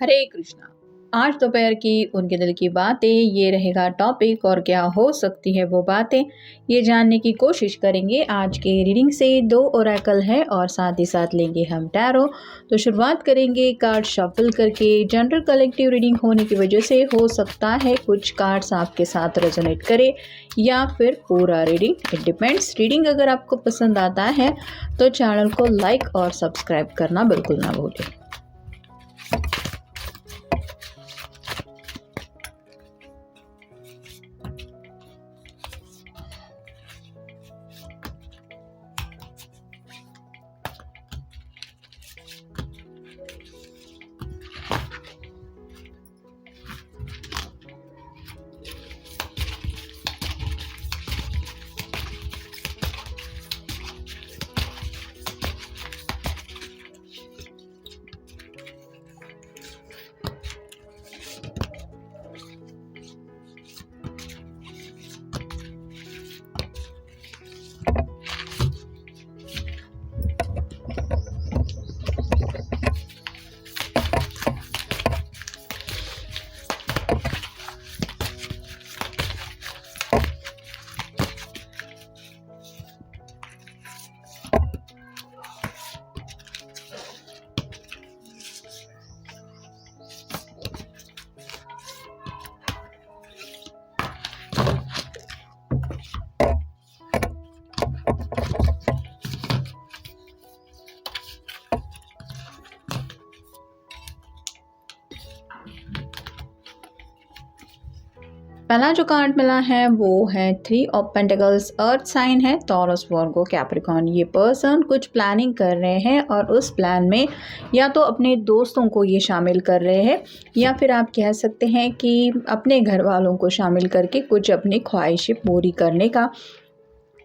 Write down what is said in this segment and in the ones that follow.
हरे कृष्णा। आज दोपहर की उनके दिल की बातें ये रहेगा टॉपिक, और क्या हो सकती है वो बातें ये जानने की कोशिश करेंगे। आज के रीडिंग से 2 ओरेकल है और साथ ही साथ लेंगे हम टैरो। तो शुरुआत करेंगे कार्ड शफल करके। जनरल कलेक्टिव रीडिंग होने की वजह से हो सकता है कुछ कार्ड्स आपके साथ रेजोनेट करे या फिर पूरा रीडिंग, इट डिपेंड्स। रीडिंग अगर आपको पसंद आता है तो चैनल को लाइक और सब्सक्राइब करना बिल्कुल ना भूलें। पहला जो कार्ड मिला है वो है 3 ऑफ पेंटिकल्स। अर्थ साइन है टॉरस, वर्गो, कैप्रिकॉर्न। ये पर्सन कुछ प्लानिंग कर रहे हैं और उस प्लान में या तो अपने दोस्तों को ये शामिल कर रहे हैं या फिर आप कह सकते हैं कि अपने घर वालों को शामिल करके कुछ अपनी ख्वाहिशें पूरी करने का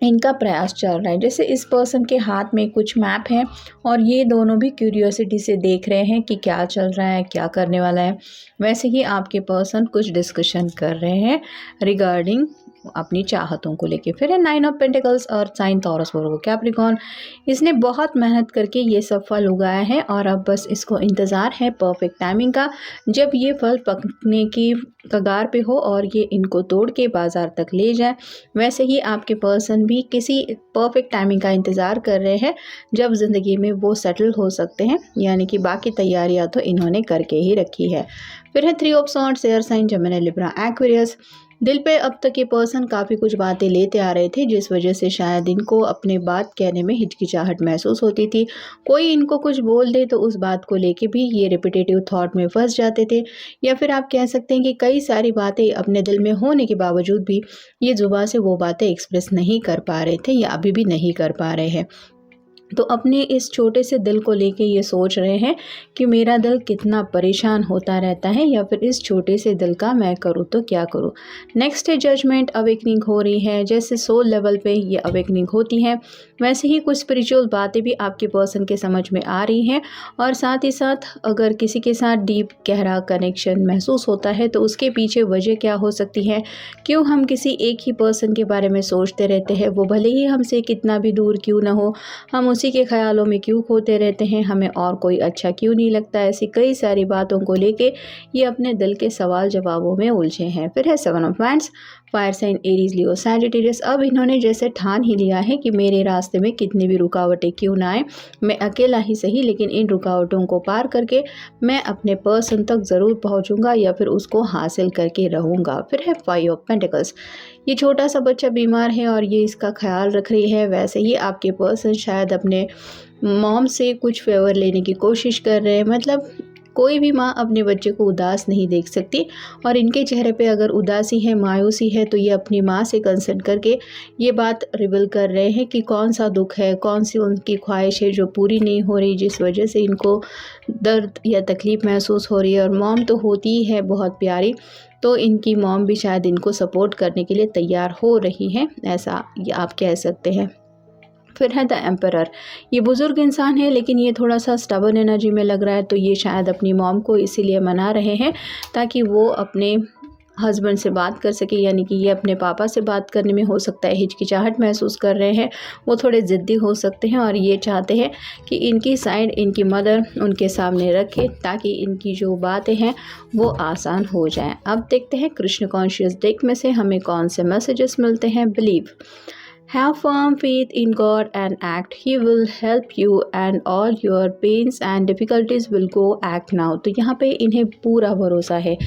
इनका प्रयास चल रहा है। जैसे इस पर्सन के हाथ में कुछ मैप है और ये दोनों भी क्यूरियोसिटी से देख रहे हैं कि क्या चल रहा है, क्या करने वाला है। वैसे ही आपके पर्सन कुछ डिस्कशन कर रहे हैं रिगार्डिंग अपनी चाहतों को लेके। फिर है 9 of pentacles, earth sign, Taurus, Virgo, Capricorn. इसने बहुत मेहनत करके ये सब फल उगाया है और अब बस इसको इंतज़ार है परफेक्ट टाइमिंग का, जब ये फल पकने की कगार पे हो और ये इनको तोड़ के बाज़ार तक ले जाए। वैसे ही आपके पर्सन भी किसी परफेक्ट टाइमिंग का इंतज़ार कर रहे हैं जब ज़िंदगी में वो सेटल हो सकते हैं, यानी कि बाकी तैयारियां तो इन्होंने करके ही रखी है। फिर है 3 of swords, air sign, Gemini, Libra, Aquarius. दिल पे अब तक ये पर्सन काफ़ी कुछ बातें लेते आ रहे थे जिस वजह से शायद इनको अपने बात कहने में हिचकिचाहट महसूस होती थी। कोई इनको कुछ बोल दे तो उस बात को लेके भी ये रिपीटेटिव थॉट में फंस जाते थे, या फिर आप कह सकते हैं कि कई सारी बातें अपने दिल में होने के बावजूद भी ये जुबान से वो बातें एक्सप्रेस नहीं कर पा रहे थे या अभी भी नहीं कर पा रहे हैं। तो अपने इस छोटे से दिल को लेके ये सोच रहे हैं कि मेरा दिल कितना परेशान होता रहता है, या फिर इस छोटे से दिल का मैं करूँ तो क्या करूँ। नेक्स्ट है जजमेंट, अवेकनिंग हो रही है। जैसे सोल लेवल पे ये अवेकनिंग होती है वैसे ही कुछ स्पिरिचुअल बातें भी आपके पर्सन के समझ में आ रही हैं, और साथ ही साथ अगर किसी के साथ डीप गहरा कनेक्शन महसूस होता है तो उसके पीछे वजह क्या हो सकती है, क्यों हम किसी एक ही पर्सन के बारे में सोचते रहते हैं, वो भले ही हमसे कितना भी दूर क्यों ना हो, हम उसी के ख्यालों में क्यों खोते रहते हैं, हमें और कोई अच्छा क्यों नहीं लगता। ऐसी कई सारी बातों को लेके ये अपने दिल के सवाल जवाबों में उलझे हैं। फिर है 7 of wands, fire sign, Aries, Leo, Sagittarius. अब इन्होंने जैसे ठान ही लिया है कि मेरे रास्ते में कितनी भी रुकावटें क्यों ना आए, मैं अकेला ही सही लेकिन इन रुकावटों को पार करके मैं अपने पर्सन तक ज़रूर पहुंचूंगा या फिर उसको हासिल करके रहूँगा। फिर है 5 ऑफ पेंटिकल्स। ये छोटा सा बच्चा बीमार है और ये इसका ख्याल रख रही है। वैसे ही आपके पर्सन शायद अपने मॉम से कुछ फेवर लेने की कोशिश कर रहे हैं। मतलब कोई भी माँ अपने बच्चे को उदास नहीं देख सकती, और इनके चेहरे पे अगर उदासी है, मायूसी है, तो ये अपनी माँ से कंसल्ट करके ये बात रिवील कर रहे हैं कि कौन सा दुख है, कौन सी उनकी ख्वाहिश है जो पूरी नहीं हो रही, जिस वजह से इनको दर्द या तकलीफ़ महसूस हो रही है। और मॉम तो होती ही है बहुत प्यारी, तो इनकी मॉम भी शायद इनको सपोर्ट करने के लिए तैयार हो रही हैं, ऐसा आप कह सकते हैं। फिर है द एम्परर। ये बुज़ुर्ग इंसान है लेकिन ये थोड़ा सा स्टबर्न एनर्जी में लग रहा है, तो ये शायद अपनी मॉम को इसीलिए मना रहे हैं ताकि वो अपने हस्बैंड से बात कर सके, यानी कि ये अपने पापा से बात करने में हो सकता है हिचकिचाहट महसूस कर रहे हैं, वो थोड़े ज़िद्दी हो सकते हैं और ये चाहते हैं कि इनकी साइड इनकी मदर उनके सामने रखे ताकि इनकी जो बातें हैं वो आसान हो जाएं। अब देखते हैं कृष्ण कॉन्शियस डेक में से हमें कौन से मैसेजेस मिलते हैं। Believe, Have firm faith in God and act. He will help you and all your pains and difficulties will go act now. तो यहाँ पे इन्हें पूरा भरोसा है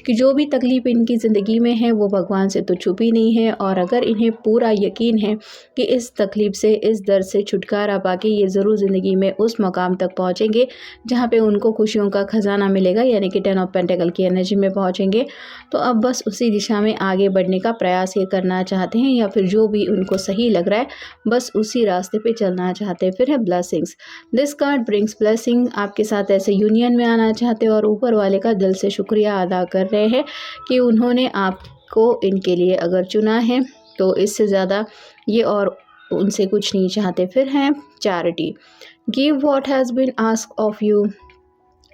कि जो भी तकलीफ़ इनकी ज़िंदगी में है वो भगवान से तो छुपी नहीं है, और अगर इन्हें पूरा यकीन है कि इस तकलीफ़ से, इस दर्द से छुटकारा पाके ये ज़रूर ज़िंदगी में उस मकाम तक पहुँचेंगे जहाँ पे उनको खुशियों का ख़जाना मिलेगा, यानी कि 10 ऑफ पेंटिकल की एनर्जी में पहुँचेंगे। तो अब बस उसी दिशा में आगे बढ़ने का प्रयास ये करना चाहते हैं, या फिर जो भी उनको सही लग रहा है बस उसी रास्ते पे चलना चाहते हैं। फिर है blessings, this card brings blessing. आपके साथ ऐसे यूनियन में आना चाहते हैं और ऊपर वाले का दिल से शुक्रिया अदा कर रहे हैं कि उन्होंने आपको इनके लिए अगर चुना है, तो इससे ज़्यादा ये और उनसे कुछ नहीं चाहते। फिर है charity, give what has been asked of you.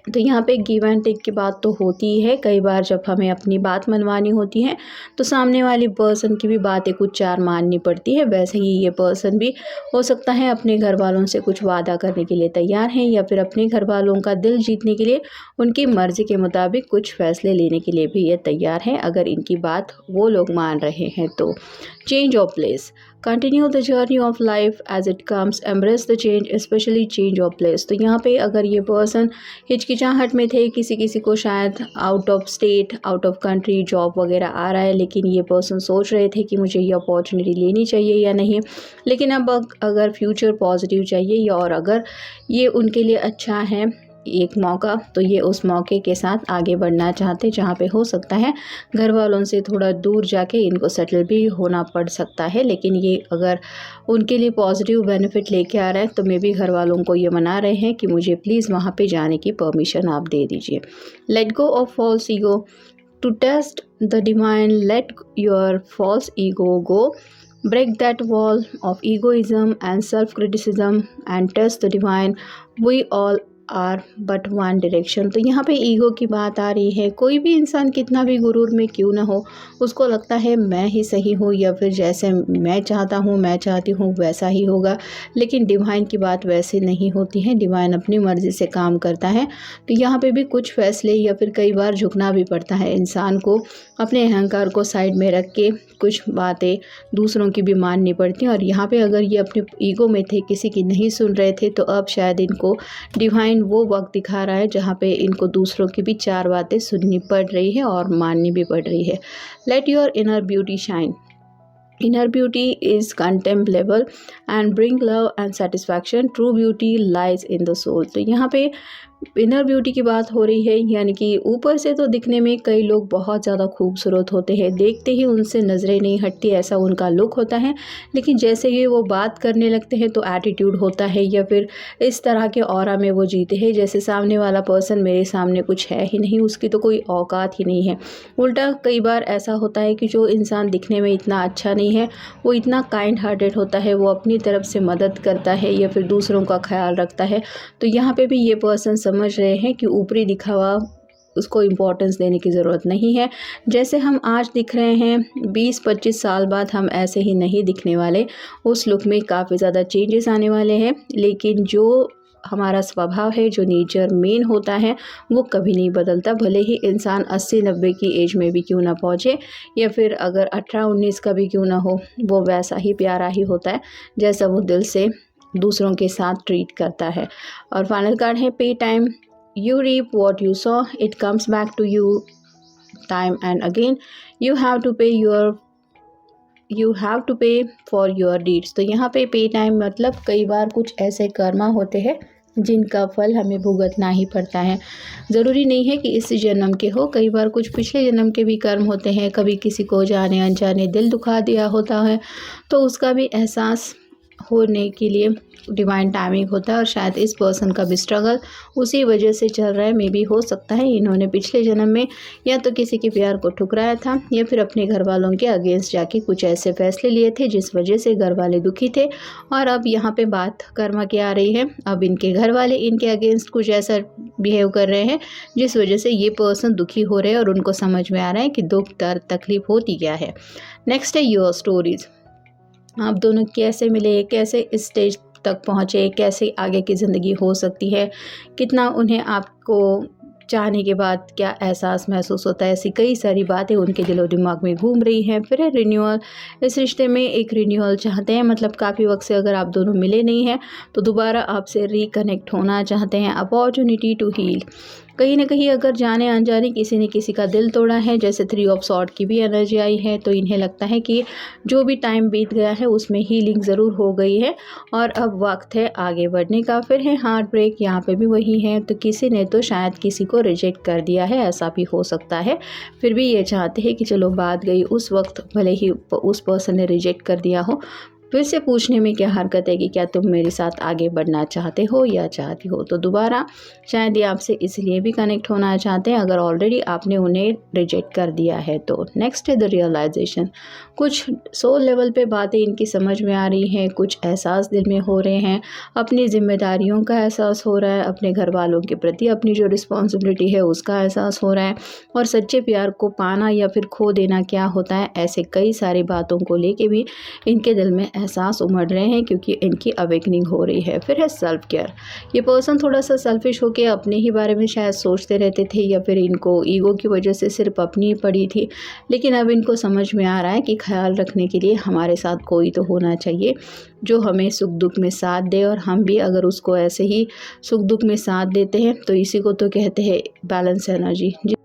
तो यहाँ पे गिव एंड टेक की बात तो होती ही है। कई बार जब हमें अपनी बात मनवानी होती है तो सामने वाली पर्सन की भी बातें कुछ चार माननी पड़ती है। वैसे ही ये पर्सन भी हो सकता है अपने घर वालों से कुछ वादा करने के लिए तैयार हैं, या फिर अपने घर वालों का दिल जीतने के लिए उनकी मर्ज़ी के मुताबिक कुछ फ़ैसले लेने के लिए भी ये तैयार हैं, अगर इनकी बात वो लोग मान रहे हैं तो। Change of place, continue the journey of life as it comes, embrace the change, specially change of place. तो यहाँ पे अगर ये पर्सन हिचकिचाहट में थे, किसी को शायद out of state, out of country job वगैरह आ रहा है, लेकिन ये पर्सन सोच रहे थे कि मुझे ये अपॉर्चुनिटी लेनी चाहिए या नहीं, लेकिन अब अगर फ्यूचर पॉजिटिव चाहिए या और अगर ये उनके लिए अच्छा है एक मौका, तो ये उस मौके के साथ आगे बढ़ना चाहते, जहाँ पे हो सकता है घर वालों से थोड़ा दूर जाके इनको सेटल भी होना पड़ सकता है, लेकिन ये अगर उनके लिए पॉजिटिव बेनिफिट लेके आ रहा है तो मे बी घर वालों को ये मना रहे हैं कि मुझे प्लीज़ वहाँ पे जाने की परमिशन आप दे दीजिए। Let go of false ego, to taste the divine, let your false ego go, break that wall of egoism and self-criticism and test the divine. We all are but one direction. तो यहाँ पे ego की बात आ रही है। कोई भी इंसान कितना भी गुरूर में क्यों ना हो, उसको लगता है मैं ही सही हूँ, या फिर जैसे मैं चाहता हूँ, मैं चाहती हूँ वैसा ही होगा, लेकिन डिवाइन की बात वैसे नहीं होती है। डिवाइन अपनी मर्ज़ी से काम करता है। तो यहाँ पे भी कुछ फैसले या फिर कई बार झुकना भी पड़ता है इंसान को, अपने अहंकार को साइड में रख के कुछ बातें दूसरों की भी माननी पड़ती हैं। और यहाँ पे अगर ये अपने ईगो में थे, किसी की नहीं सुन रहे थे, तो अब शायद इनको डिवाइन वो वक्त दिखा रहा है जहाँ पे इनको दूसरों की भी चार बातें सुननी पड़ रही है और माननी भी पड़ रही है। Let your inner beauty shine, inner beauty is contemplable and bring love and satisfaction, true beauty lies in the soul। तो यहाँ पे इनर ब्यूटी की बात हो रही है, यानी कि ऊपर से तो दिखने में कई लोग बहुत ज़्यादा खूबसूरत होते हैं, देखते ही उनसे नज़रें नहीं हटती, ऐसा उनका लुक होता है, लेकिन जैसे ही वो बात करने लगते हैं तो एटीट्यूड होता है, या फिर इस तरह के ऑरा में वो जीते हैं जैसे सामने वाला पर्सन मेरे सामने कुछ है ही नहीं, उसकी तो कोई औकात ही नहीं है। उल्टा कई बार ऐसा होता है कि जो इंसान दिखने में इतना अच्छा नहीं है, वो इतना काइंड हार्टेड होता है, वो अपनी तरफ से मदद करता है या फिर दूसरों का ख्याल रखता है। तो यहाँ पे भी ये पर्सन समझ रहे हैं कि ऊपरी दिखावा उसको इम्पोर्टेंस देने की ज़रूरत नहीं है। जैसे हम आज दिख रहे हैं 20-25 साल बाद हम ऐसे ही नहीं दिखने वाले, उस लुक में काफ़ी ज़्यादा चेंजेस आने वाले हैं, लेकिन जो हमारा स्वभाव है, जो नेचर मेन होता है, वो कभी नहीं बदलता। भले ही इंसान 80-90 की एज में भी क्यों ना पहुँचे, या फिर अगर 18-19 का भी क्यों ना हो, वो वैसा ही प्यारा ही होता है जैसा वो दिल से दूसरों के साथ ट्रीट करता है। और फाइनल कार्ड है pay time, you reap what you sow, it comes back to you time and again, you have to pay for your deeds. तो यहाँ पे टाइम मतलब कई बार कुछ ऐसे कर्मा होते हैं जिनका फल हमें भुगतना ही पड़ता है। ज़रूरी नहीं है कि इस जन्म के हो, कई बार कुछ पिछले जन्म के भी कर्म होते हैं। कभी किसी को जाने अनजाने दिल दुखा दिया होता है, तो उसका भी एहसास होने के लिए डिवाइन टाइमिंग होता है, और शायद इस पर्सन का भी स्ट्रगल उसी वजह से चल रहा है। मे बी हो सकता है इन्होंने पिछले जन्म में या तो किसी के प्यार को ठुकराया था, या फिर अपने घर वालों के अगेंस्ट जाके कुछ ऐसे फैसले लिए थे जिस वजह से घर वाले दुखी थे। और अब यहाँ पे बात कर्मा की आ रही है, अब इनके घर वाले इनके अगेंस्ट कुछ ऐसा बिहेव कर रहे हैं, जिस वजह से ये पर्सन दुखी हो रहे हैं और उनको समझ में आ रहा है कि दुख दर्द तकलीफ होती क्या है। नेक्स्ट है योर स्टोरीज। आप दोनों कैसे मिले, कैसे इस स्टेज तक पहुँचे, कैसे आगे की ज़िंदगी हो सकती है, कितना उन्हें आपको चाहने के बाद क्या एहसास महसूस होता है, ऐसी कई सारी बातें उनके दिलो दिमाग में घूम रही हैं। फिर है रिन्यूअल। इस रिश्ते में एक रिन्यूअल चाहते हैं, मतलब काफ़ी वक्त से अगर आप दोनों मिले नहीं हैं तो दोबारा आपसे रिकनेक्ट होना चाहते हैं। Opportunity to heal. कहीं ना कहीं अगर जाने अनजाने किसी ने किसी का दिल तोड़ा है, जैसे 3 ऑफ सॉर्ड की भी एनर्जी आई है, तो इन्हें लगता है कि जो भी टाइम बीत गया है उसमें हीलिंग ज़रूर हो गई है और अब वक्त है आगे बढ़ने का। फिर है हार्ट ब्रेक, यहाँ पे भी वही है। तो किसी ने तो शायद किसी को रिजेक्ट कर दिया है, ऐसा भी हो सकता है। फिर भी ये चाहते हैं कि चलो बात गई, उस वक्त भले ही उस पर्सन ने रिजेक्ट कर दिया हो, फिर से पूछने में क्या हरकत है कि क्या तुम मेरे साथ आगे बढ़ना चाहते हो या चाहती हो। तो दोबारा शायद ये आपसे इसलिए भी कनेक्ट होना चाहते हैं अगर ऑलरेडी आपने उन्हें रिजेक्ट कर दिया है तो। नेक्स्ट है द रियलाइजेशन। कुछ सोल लेवल पे बातें इनकी समझ में आ रही हैं, कुछ एहसास दिल में हो रहे हैं, अपनी जिम्मेदारियों का एहसास हो रहा है, अपने घर वालों के प्रति अपनी जो रिस्पॉन्सिबिलिटी है उसका एहसास हो रहा है, और सच्चे प्यार को पाना या फिर खो देना क्या होता है, ऐसे कई सारी बातों को लेके भी इनके दिल में एहसास उमड़ रहे हैं क्योंकि इनकी अवेकनिंग हो रही है। फिर है सेल्फ केयर। ये पर्सन थोड़ा सा सेल्फिश होके अपने ही बारे में शायद सोचते रहते थे या फिर इनको ईगो की वजह से सिर्फ अपनी ही पड़ी थी, लेकिन अब इनको समझ में आ रहा है कि ख्याल रखने के लिए हमारे साथ कोई तो होना चाहिए जो हमें सुख दुख में साथ दे, और हम भी अगर उसको ऐसे ही सुख दुख में साथ देते हैं तो इसी को तो कहते हैं बैलेंस एनर्जी।